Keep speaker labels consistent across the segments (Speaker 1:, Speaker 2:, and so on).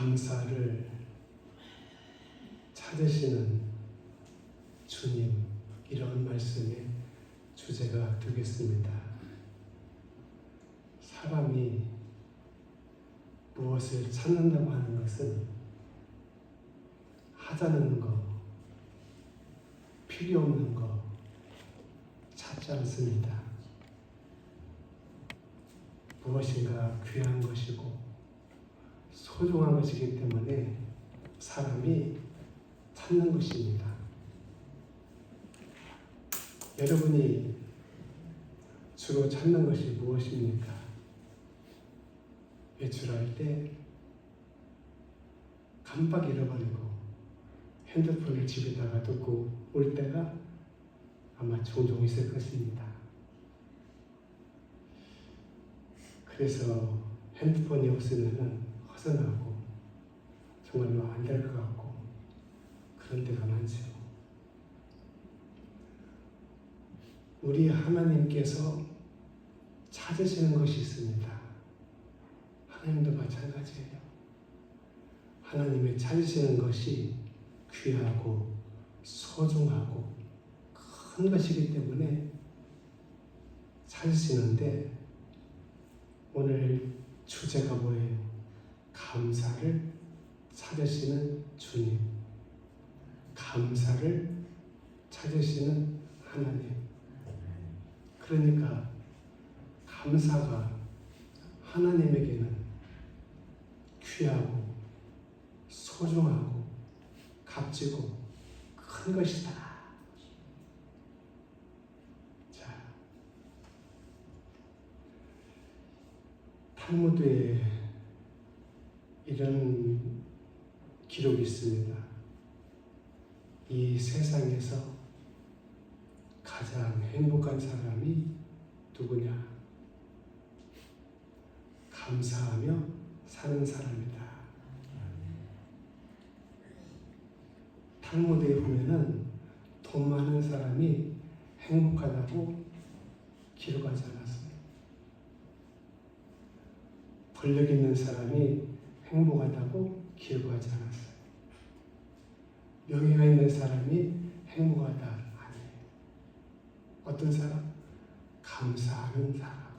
Speaker 1: 감사를 찾으시는 주님, 이런 말씀의 주제가 되겠습니다. 사람이 무엇을 찾는다고 하는 것은 하자는 거, 필요 없는 거 찾지 않습니다. 무엇인가 귀한 것이고 소중한 것이기 때문에 사람이 찾는 것입니다. 여러분이 주로 찾는 것이 무엇입니까? 외출할 때 깜빡 잃어버리고 핸드폰을 집에다가 두고 올 때가 아마 종종 있을 것입니다. 그래서 핸드폰이 없으면 허전하고 정말로 안 될 것 같고 그런 데가 많죠. 우리 하나님께서 찾으시는 것이 있습니다. 하나님도 마찬가지예요. 하나님의 찾으시는 것이 귀하고 소중하고 큰 것이기 때문에 찾으시는데 오늘 주제가 뭐예요? 감사를 찾으시는 주님, 감사를 찾으시는 하나님. 그러니까 감사가 하나님에게는 귀하고 소중하고 값지고 큰 것이다. 자, 탈무드에 이런 기록이 있습니다. 이 세상에서 가장 행복한 사람이 누구냐? 감사하며 사는 사람이다. 탈무드에 보면은 돈 많은 사람이 행복하다고 기록하지 않았어요. 권력 있는 사람이 행복하다고 기록하지 않았어요. 명예가 있는 사람이 행복하다. 아니에요. 어떤 사람? 감사하는 사람.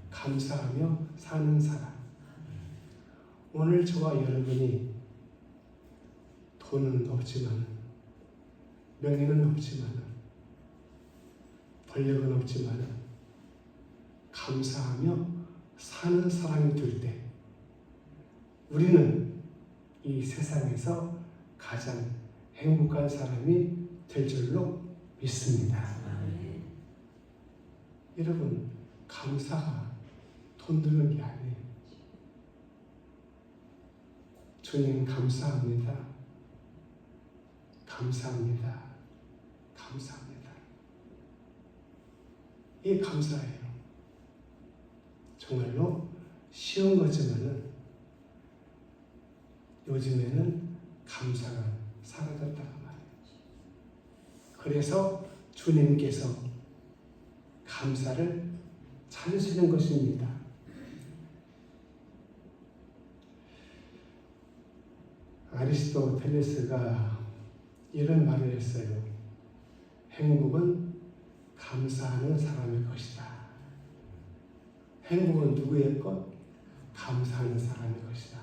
Speaker 1: 감사하며 사는 사람. 오늘 저와 여러분이 돈은 없지만, 명예는 없지만, 권력은 없지만, 감사하며 사는 사람이 될 때, 우리는 이 세상에서 가장 행복한 사람이 될 줄로 믿습니다. 여러분, 감사가 돈 드는 게 아니에요. 주님 감사합니다. 감사합니다. 감사합니다. 이 감사예요. 정말로 쉬운 거지만은 요즘에는 감사가 사라졌다고 말해요. 그래서 주님께서 감사를 찾으시는 것입니다. 아리스토텔레스가 이런 말을 했어요. 행복은 감사하는 사람의 것이다. 행복은 누구의 것? 감사하는 사람의 것이다.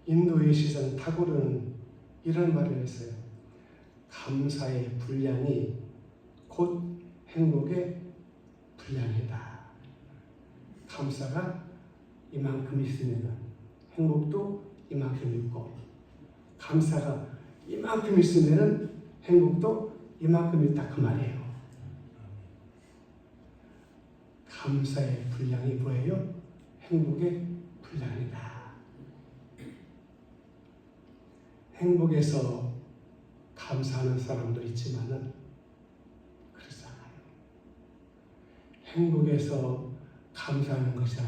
Speaker 1: 인도의 시선 타고르는 이런 말을 했어요. 감사의 분량이 곧 행복의 분량이다. 감사가 이만큼 있으면 행복도 이만큼 있고, 감사가 이만큼 있으면 행복도 이만큼 있다. 그 말이에요. 감사의 분량이 뭐예요? 행복의 분량이다. 행복에서 감사하는 사람도 있지만은 그렇지 않아요. 행복에서 감사하는 것이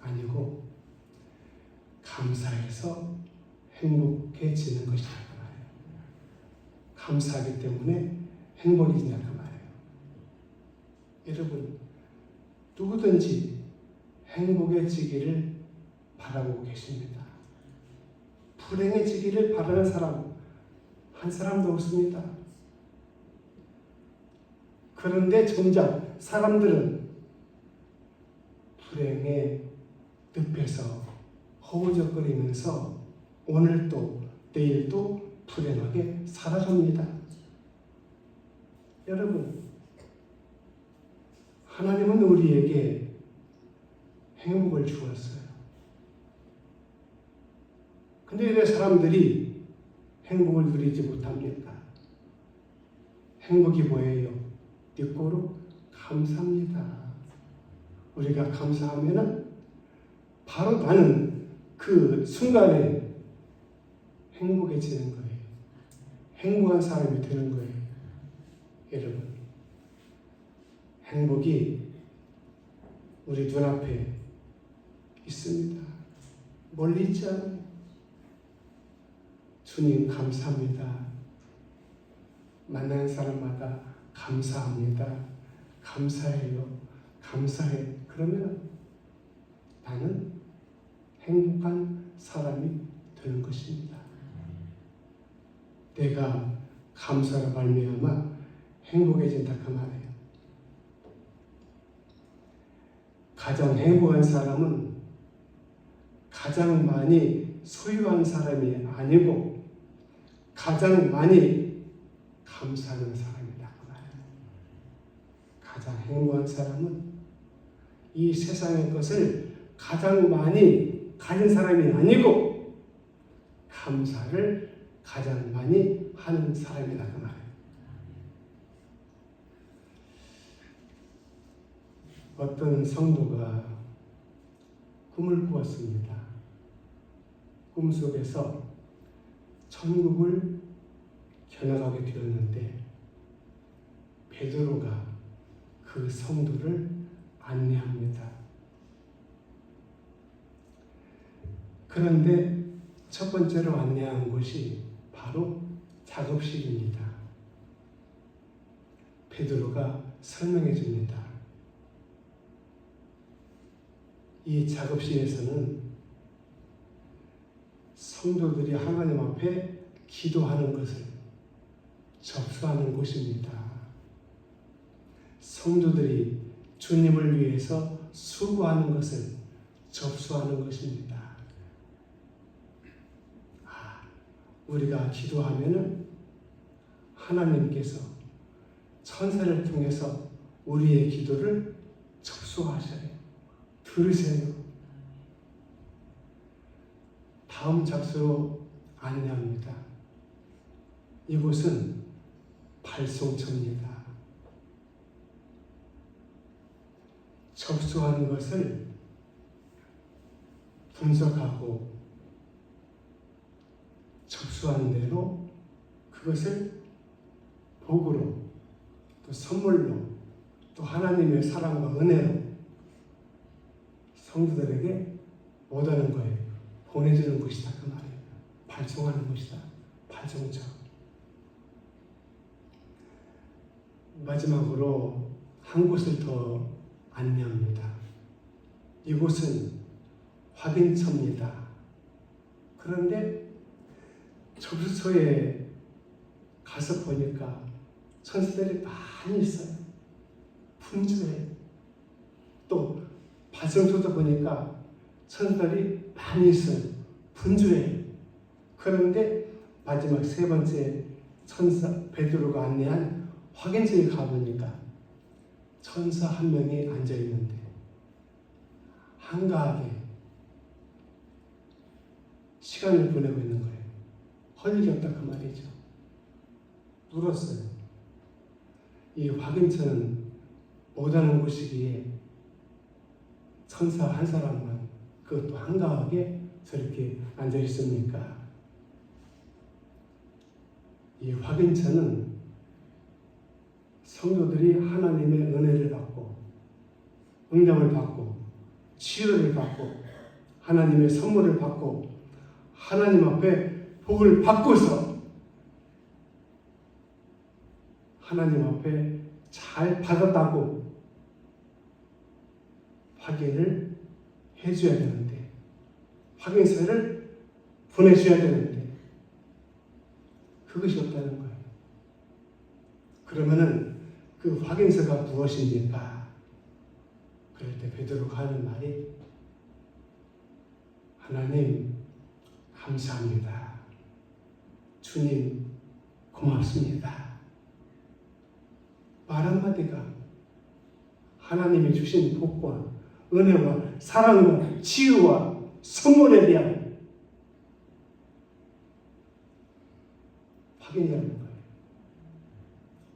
Speaker 1: 아니고 감사해서 행복해지는 것이라고 말해요. 감사하기 때문에 행복해지냐고 말해요. 여러분, 누구든지 행복해지기를 바라고 계십니다. 불행해지기를 바라는 사람 한 사람도 없습니다. 그런데 정작 사람들은 불행의 늪에서 허우적거리면서 오늘도 내일도 불행하게 살아갑니다. 여러분, 하나님은 우리에게 행복을 주었어요. 근데 왜 사람들이 행복을 누리지 못합니까? 행복이 뭐예요? 뒷고로 감사합니다. 우리가 감사하면 바로 나는 그 순간에 행복해지는 거예요. 행복한 사람이 되는 거예요. 여러분, 행복이 우리 눈앞에 있습니다. 멀리 있지 않아요. 주님 감사합니다. 만나는 사람마다 감사합니다. 감사해요. 감사해. 그러면 나는 행복한 사람이 되는 것입니다. 내가 감사로 말미암아 행복해진다 그 말이에요. 가장 행복한 사람은 가장 많이 소유한 사람이 아니고 가장 많이 감사하는 사람이다 그 말이에요. 가장 행복한 사람은 이 세상의 것을 가장 많이 가진 사람이 아니고 감사를 가장 많이 하는 사람이다 그 말이에요. 어떤 성도가 꿈을 꾸었습니다. 꿈속에서 천국을 겨냥하게 되었는데 베드로가 그 성도를 안내합니다. 그런데 첫 번째로 안내한 곳이 바로 작업실입니다. 베드로가 설명해 줍니다. 이 작업실에서는 성도들이 하나님 앞에 기도하는 것을 접수하는 곳입니다. 성도들이 주님을 위해서 수고하는 것을 접수하는 것입니다. 우리가 기도하면은 하나님께서 천사를 통해서 우리의 기도를 접수하셔요. 들으세요. 다음 장소로 안내합니다. 이곳은 발송처입니다. 접수하는 것을 분석하고 접수한 대로 그것을 복으로 또 선물로 또 하나님의 사랑과 은혜로 성도들에게 못하는 거예요. 보내주는 것이다 그 말이에요. 발송하는 것이다. 발송처. 마지막으로 한 곳을 더 안내합니다. 이곳은 확인처입니다. 그런데 접수처에 가서 보니까 천사들이 많이 있어요. 분주해. 또 발송처도 보니까 천사들이 많이 있어요. 분주해. 그런데 마지막 세 번째 천사 베드로가 안내한 확인처에 가보니까 천사 한 명이 앉아 있는데 한가하게 시간을 보내고 있는 거예요. 할 일이 없다 그 말이죠. 울었어요. 이 확인처는 못하는 곳이기에 천사 한 사람만 그것도 한가하게 저렇게 앉아 있습니까? 이 확인처는 성도들이 하나님의 은혜를 받고 응답을 받고 치유를 받고 하나님의 선물을 받고 하나님 앞에 복을 받고서 하나님 앞에 잘 받았다고 확인을 해줘야 되는데 확인서를 보내줘야 되는데 그것이 없다는 거예요. 그러면은 그 확인서가 무엇입니까? 그럴 때 베드로가 하는 말이 하나님 감사합니다. 주님 고맙습니다. 말 한마디가 하나님이 주신 복과 은혜와 사랑과 치유와 선물에 대한 확인이라는 거예요.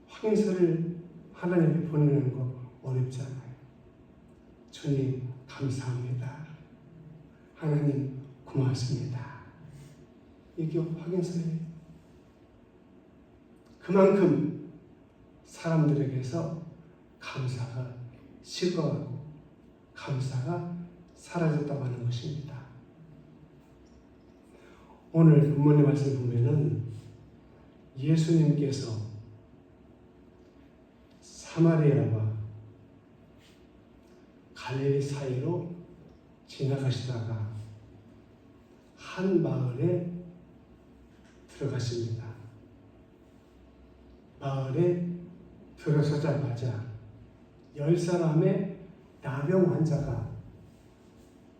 Speaker 1: 확인서를 하나님께 보내는 거 어렵잖아요. 주님 감사합니다. 하나님 고맙습니다. 이게 확인서예요. 그만큼 사람들에게서 감사가 식어가고 감사가 사라졌다고 하는 것입니다. 오늘 본문의 말씀을 보면은 예수님께서 사마리아와 갈릴리 사이로 지나가시다가 한 마을에 들어가십니다. 마을에 들어서자마자 10사람의 나병 환자가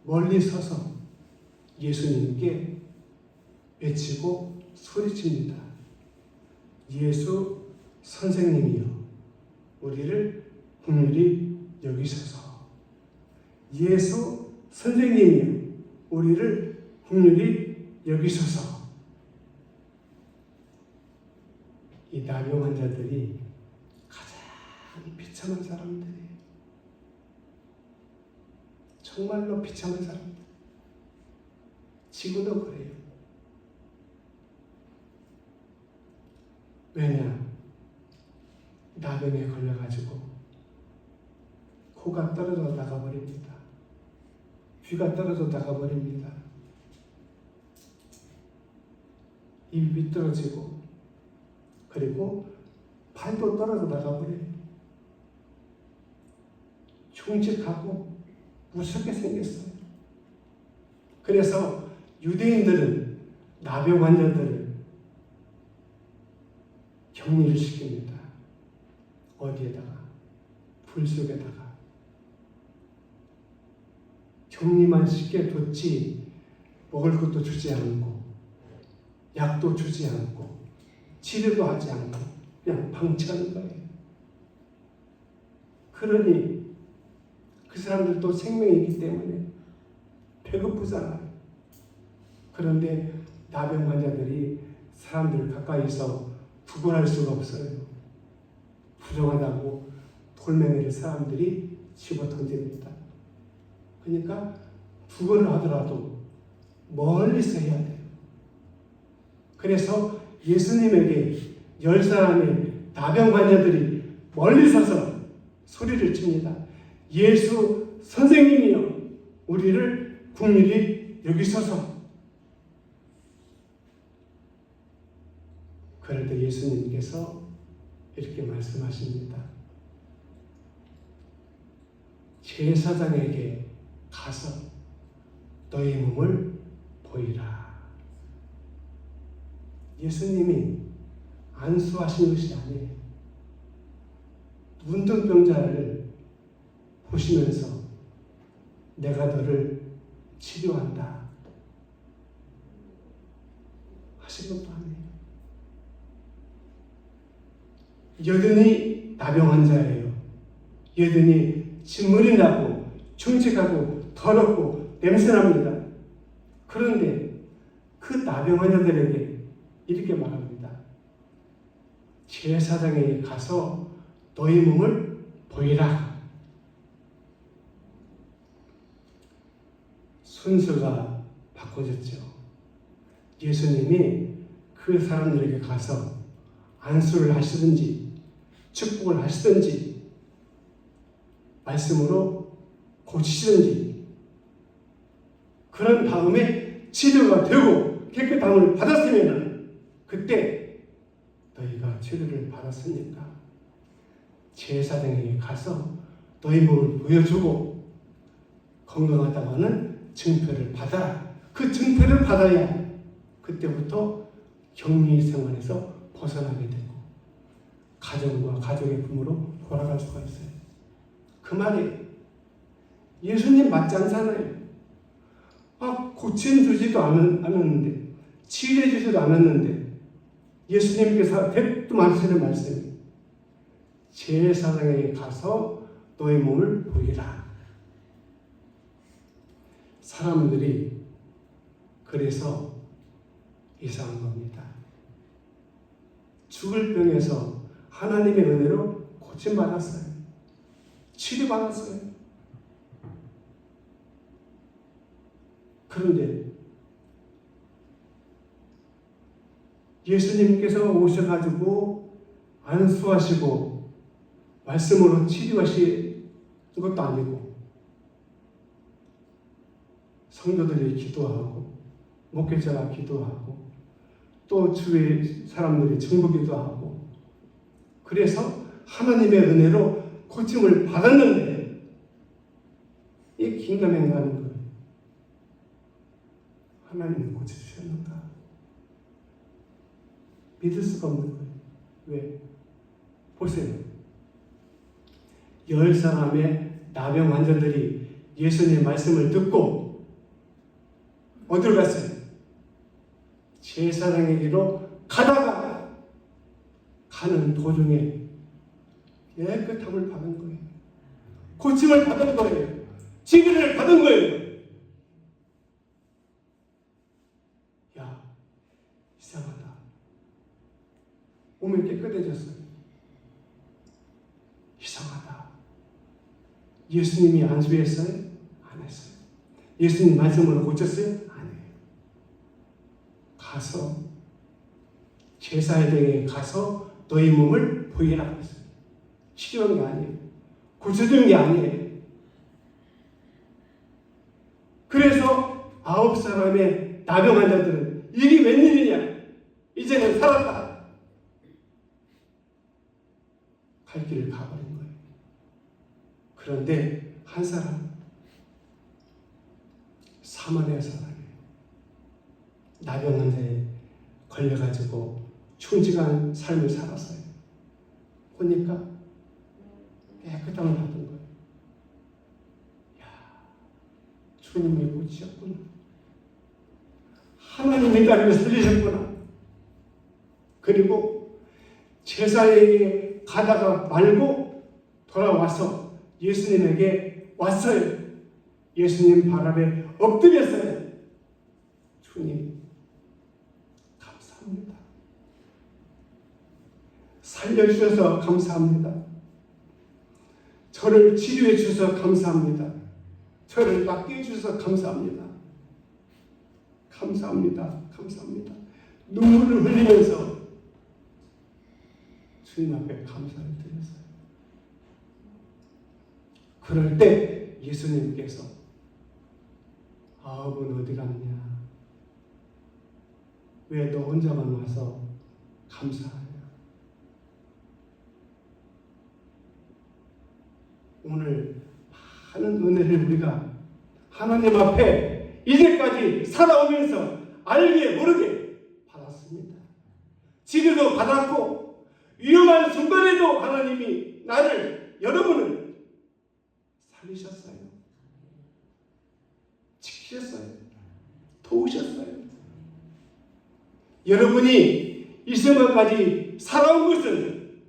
Speaker 1: 멀리 서서 예수님께 외치고 소리칩니다. 예수 선생님이여, 우리를 긍휼히 여기소서. 예수 선생님이여, 우리를 긍휼히 여기소서. 이 나병 환자들이 가장 비참한 사람들이에요. 정말로 비참한 사람들. 지금도 그래요. 왜냐? 나병에 걸려가지고 코가 떨어져 나가버립니다. 귀가 떨어져 나가버립니다. 입이 비뚤어지고 그리고 팔도 떨어져 나가버려요. 흉측하고 무섭게 생겼어요. 그래서 유대인들은 나병 환자들을 격리를 시킵니다. 어디에다가? 불 속에다가. 격리만 시켜뒀지 먹을 것도 주지 않고 약도 주지 않고 치료도 하지 않고 그냥 방치하는 거예요. 그러니 그 사람들도 생명이 있기 때문에 배고프잖아요. 그런데 나병 환자들이 사람들 가까이서 구걸할 수가 없어요. 부정하다고 돌멩이를 사람들이 집어 던집니다. 그러니까 구걸을 하더라도 멀리서 해야 돼요. 그래서 예수님에게 10사람의 나병 환자들이 멀리 서서 소리를 칩니다. 예수 선생님이여, 우리를 긍휼히 여기소서. 그럴 때 예수님께서 이렇게 말씀하십니다. 제사장에게 가서 너희 몸을 보이라. 예수님이 안수하신 것이 아니에요. 문둥병자를 보시면서 내가 너를 치료한다 하신 것도 아니에요. 여전히 나병 환자예요. 여전히 진물이 나고 충직하고 더럽고 냄새납니다. 그런데 그 나병 환자들에게 이렇게 말합니다. 제사장에게 가서 너희 몸을 보이라. 순서가 바꿔졌죠. 예수님이 그 사람들에게 가서 안수를 하시든지 축복을 하시든지 말씀으로 고치시든지 그런 다음에 치료가 되고 깨끗함을 받았으면 그때 너희가 치료를 받았으니까 제사장에게 가서 너희 몸을 보여주고 건강하다고 하는 증표를 받아라. 그 증표를 받아야 그때부터 격리 생활에서 벗어나게 되고 가정과 가족의 품으로 돌아갈 수가 있어요. 그 말이 예수님 맞지 않잖아요. 고쳐주지도 않았는데, 치유해주지도 않았는데, 예수님께서 대뜸 하시는 말씀이 제사장에게 가서 너의 몸을 보이라. 사람들이 그래서 이상한 겁니다. 죽을 병에서 하나님의 은혜로 고침받았어요. 치료받았어요. 그런데 예수님께서 오셔가지고 안수하시고 말씀으로 치료하신 것도 아니고 성도들이 기도하고 목회자가 기도하고 또 주위의 사람들이 중보기도 하고 그래서 하나님의 은혜로 고침을 받았는데 이게 긴가민가하는 거예요. 하나님은 고쳐주셨는가? 믿을 수가 없는 거예요. 왜? 보세요. 10사람의 나병 환자들이 예수님의 말씀을 듣고 어디로 갔어요? 제사장에게로 가다가 가는 도중에 깨끗함을 받은 거예요. 고침을 받은 거예요. 치료를 받은 거예요. 야, 이상하다. 몸이 깨끗해졌어요. 이상하다. 예수님이 안수했어요? 안 했어요. 예수님 말씀으로 고쳤어요? 아니에요. 가서 제사장에게 가서 너희 몸을 보이라 했어요. 치료한 게 아니에요. 고쳐준 게 아니에요. 그래서 9사람의 나병 환자들은 이게 웬일이냐? 이제는 살았다. 갈 길을 가버린 거예요. 그런데 한 사람, 사마리아 사람이에요. 나병 환자에 걸려가지고 충직한 삶을 살았어요. 보니까 깨끗함을 받은 거예요. 야, 주님이 고치셨구나. 하나님이 나를 살리셨구나. 그리고 제사에게 가다가 말고 돌아와서 예수님에게 왔어요. 예수님 발 앞에 엎드렸어요. 주님, 감사합니다. 살려주셔서 감사합니다. 저를 치료해 주셔서 감사합니다. 저를 낫게 해주셔서 감사합니다. 감사합니다. 감사합니다. 눈물을 흘리면서 주님 앞에 감사를 드렸어요. 그럴 때 예수님께서 아합은 어디 갔냐? 왜 너 혼자만 와서 감사하냐? 오늘 많은 은혜를 우리가 하나님 앞에 이제까지 살아오면서 알게 모르게 받았습니다. 치료도 받았고 위험한 순간에도 하나님이 나를, 여러분을 살리셨어요. 지키셨어요. 도우셨어요. 여러분이 이 순간까지 살아온 것은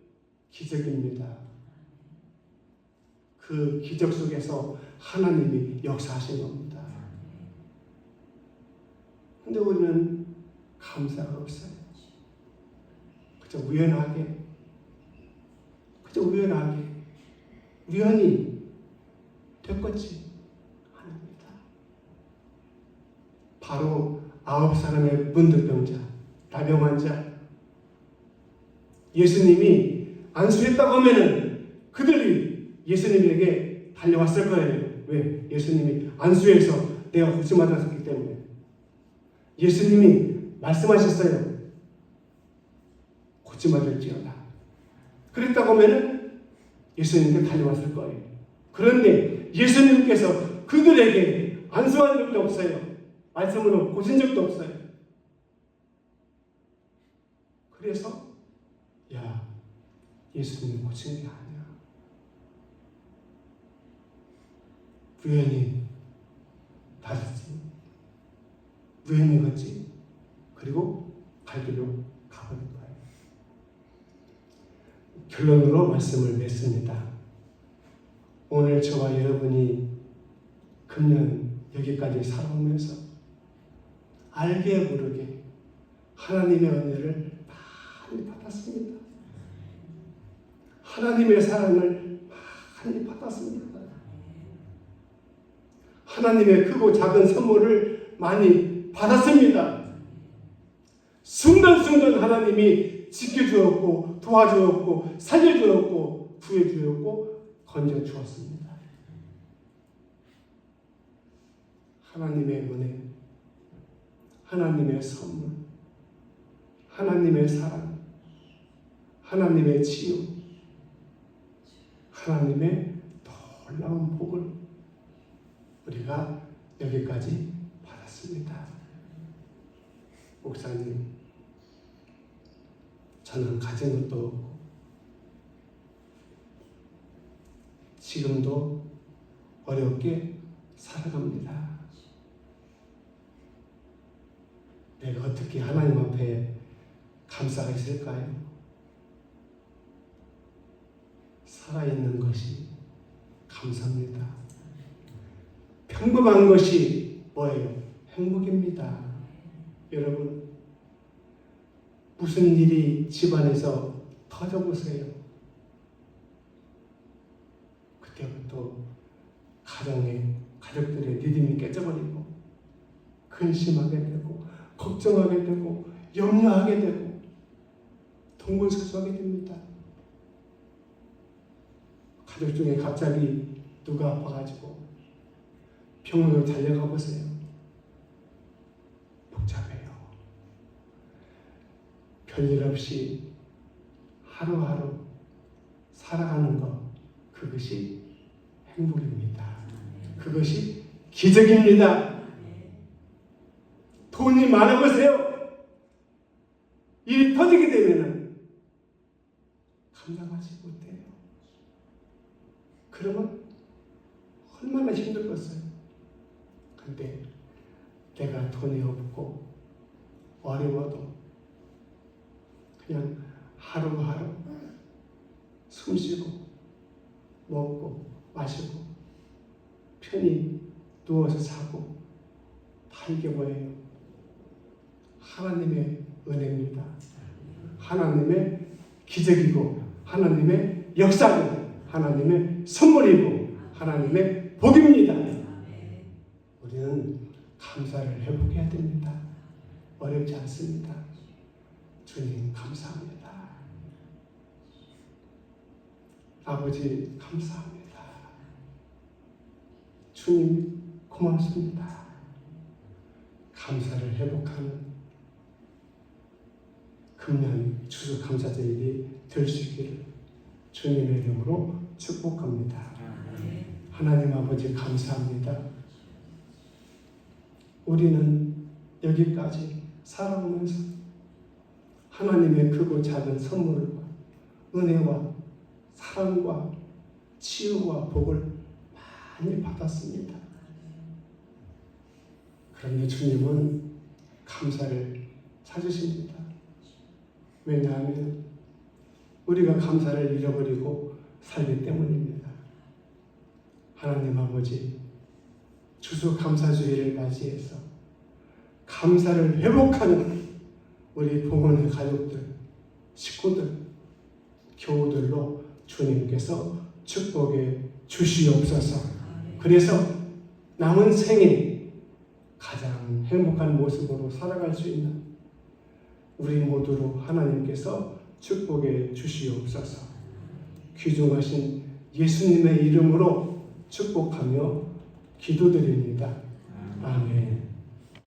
Speaker 1: 기적입니다. 그 기적 속에서 하나님이 역사하신 겁니다. 근데 우리는 감사가 없어요. 그저 우연하게 우연히 됐겠지 합니다. 바로 9사람의 문득병자, 나병 환자, 예수님이 안수했다고 하면은 그들이 예수님에게 달려왔을 거예요. 왜? 예수님이 안수해서 내가 고침받았기 때문에. 예수님이 말씀하셨어요. 고침받을지어다. 그랬다고 하면은 예수님께 달려왔을 거예요. 그런데 예수님께서 그들에게 안수한 적도 없어요. 말씀으로 고친 적도 없어요. 그래서 야, 예수님 고친 게 아니야. 우연히 다르지. 우연히 걷지. 그리고 갈 길로 가버린 거예요. 결론으로 말씀을 맺습니다. 오늘 저와 여러분이 금년 여기까지 살아오면서 알게 모르게 하나님의 은혜를 많이 받았습니다. 하나님의 사랑을 많이 받았습니다. 하나님의 크고 작은 선물을 많이 받았습니다. 순간순간 하나님이 지켜주었고 도와주었고 살려주었고 구해주었고 건져주었습니다. 하나님의 은혜, 하나님의 선물, 하나님의 사랑, 하나님의 치유, 하나님의 놀라운 복을 우리가 여기까지 받았습니다. 목사님, 저는 가진 것도 없고 지금도 어렵게 살아갑니다. 내가 어떻게 하나님 앞에 감사가 있을까요? 살아있는 것이 감사입니다. 평범한 것이 뭐예요? 행복입니다. 여러분, 무슨 일이 집안에서 터져보세요. 그때부터 가족들의 리듬이 깨져버리고 근심하게 되고 걱정하게 되고 염려하게 되고 동분서주하게 됩니다. 가족 중에 갑자기 누가 아파가지고 병원으로 달려가 보세요. 복잡해요. 별일 없이 하루하루 살아가는 것, 그것이 행복입니다. 그것이 기적입니다. 돈이 많아보세요. 일이 터지게 되면은 감당하지 못해요. 그러면 얼마나 힘들겠어요. 근데 내가 돈이 없고 어려워도 그냥 하루하루 숨쉬고 먹고 마시고 편히 누워서 자고 다 이게 뭐예요? 하나님의 은혜입니다. 하나님의 기적이고 하나님의 역사고 하나님의 선물이고 하나님의 복입니다. 우리는 감사를 회복해야 됩니다. 어렵지 않습니다. 주님 감사합니다. 아버지 감사합니다. 주님 고맙습니다. 감사를 회복하는 금년 추수감사절이 될 수 있기를 주님의 이름으로 축복합니다. 하나님 아버지 감사합니다. 우리는 여기까지 살아오면서 하나님의 크고 작은 선물과 은혜와 사랑과 치유와 복을 많이 받았습니다. 그런데 주님은 감사를 찾으십니다. 왜냐하면 우리가 감사를 잃어버리고 살기 때문입니다. 하나님 아버지, 추수감사주의를 맞이해서 감사를 회복하는 우리 부모님 가족들, 식구들, 교우들로 주님께서 축복해 주시옵소서. 그래서 남은 생에 가장 행복한 모습으로 살아갈 수 있는 우리 모두로 하나님께서 축복해 주시옵소서. 귀중하신 예수님의 이름으로 축복하며 기도드립니다. 아멘.